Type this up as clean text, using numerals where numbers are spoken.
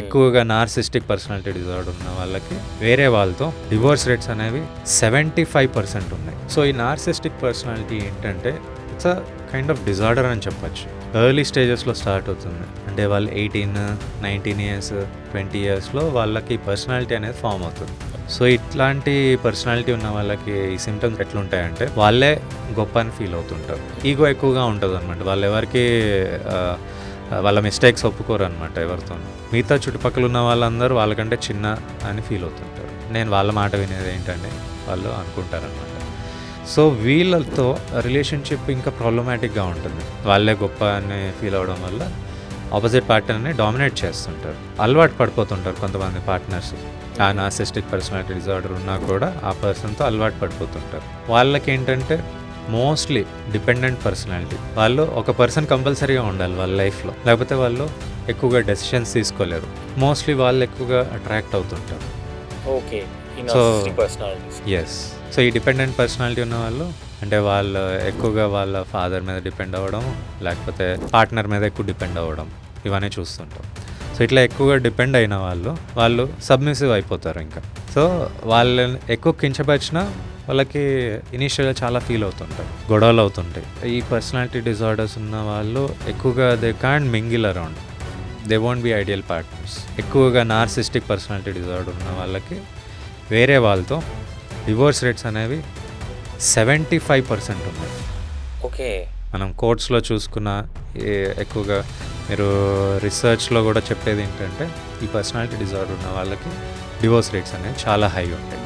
ఎక్కువగా narcissistic personality disorder ఉన్న వాళ్ళకి వేరే వాళ్ళతో డివోర్స్ రేట్స్ అనేవి 75% ఉన్నాయి. సో ఈ నార్సిస్టిక్ పర్సనాలిటీ ఏంటంటే it's a kind of disorder అని చెప్పచ్చు. ఎర్లీ స్టేజెస్లో స్టార్ట్ అవుతుంది. అంటే వాళ్ళు 18, 19 ఇయర్స్, 20 ఇయర్స్లో వాళ్ళకి పర్సనాలిటీ అనేది ఫామ్ అవుతుంది. సో ఇట్లాంటి పర్సనాలిటీ ఉన్న వాళ్ళకి ఈ సిమ్టమ్స్ ఎట్లుంటాయంటే వాళ్ళే గొప్ప అని ఫీల్ అవుతుంటారు. ఈగో ఎక్కువగా ఉంటుంది అనమాట. వాళ్ళు ఎవరికి వాళ్ళ మిస్టేక్స్ ఒప్పుకోరు అనమాట ఎవరితో. మిగతా చుట్టుపక్కల ఉన్న వాళ్ళందరూ వాళ్ళకంటే చిన్న అని ఫీల్ అవుతుంటారు. నేను వాళ్ళ మాట వినేది ఏంటంటే వాళ్ళు అనుకుంటారనమాట. సో వీళ్ళతో రిలేషన్షిప్ ఇంకా ప్రాబ్లమాటిక్గా ఉంటుంది. వాళ్ళే గొప్ప అని ఫీల్ అవ్వడం వల్ల ఆపోజిట్ పార్ట్నర్ని డామినేట్ చేస్తుంటారు. అలవాటు పడిపోతుంటారు కొంతమంది పార్ట్నర్స్. ఆ నార్సిస్టిక్ పర్సనాలిటీ డిజార్డర్ ఉన్నా కూడా ఆ పర్సన్తో అలవాటు పడిపోతుంటారు. వాళ్ళకి ఏంటంటే మోస్ట్లీ డిపెండెంట్ పర్సనాలిటీ. వాళ్ళు ఒక పర్సన్ కంపల్సరీగా ఉండాలి వాళ్ళ లైఫ్లో, లేకపోతే వాళ్ళు ఎక్కువగా డెసిషన్స్ తీసుకోలేరు. మోస్ట్లీ వాళ్ళు ఎక్కువగా అట్రాక్ట్ అవుతుంటారు. ఓకే. So yes. సో ఈ డిపెండెంట్ పర్సనాలిటీ ఉన్న వాళ్ళు అంటే వాళ్ళు ఎక్కువగా వాళ్ళ ఫాదర్ మీద డిపెండ్ అవ్వడం, లేకపోతే పార్ట్నర్ మీద ఎక్కువ డిపెండ్ అవ్వడం, ఇవన్నీ చూస్తుంటాం. సో ఇట్లా ఎక్కువగా డిపెండ్ అయిన వాళ్ళు సబ్మిసివ్ అయిపోతారు ఇంకా. సో వాళ్ళని ఎక్కువ కించపరిచినా వాళ్ళకి ఇనీషియల్గా చాలా ఫీల్ అవుతుంటారు, గొడవలు అవుతుంటాయి. ఈ పర్సనాలిటీ డిజార్డర్స్ ఉన్న వాళ్ళు ఎక్కువగా they can't mingle around, they won't be ideal partners. ఎక్కువగా నార్సిస్టిక్ పర్సనాలిటీ డిజార్డర్ ఉన్న వాళ్ళకి వేరే వాళ్ళతో డివోర్స్ రేట్స్ అనేవి 75% ఉన్నాయి. ఓకే. మనం కోర్ట్స్లో చూసుకున్న ఎక్కువగా మీరు రీసెర్చ్లో కూడా చెప్పేది ఏంటంటే ఈ పర్సనాలిటీ డిజార్డర్ ఉన్న వాళ్ళకి డివోర్స్ రేట్స్ అనేవి చాలా హై ఉంటాయి.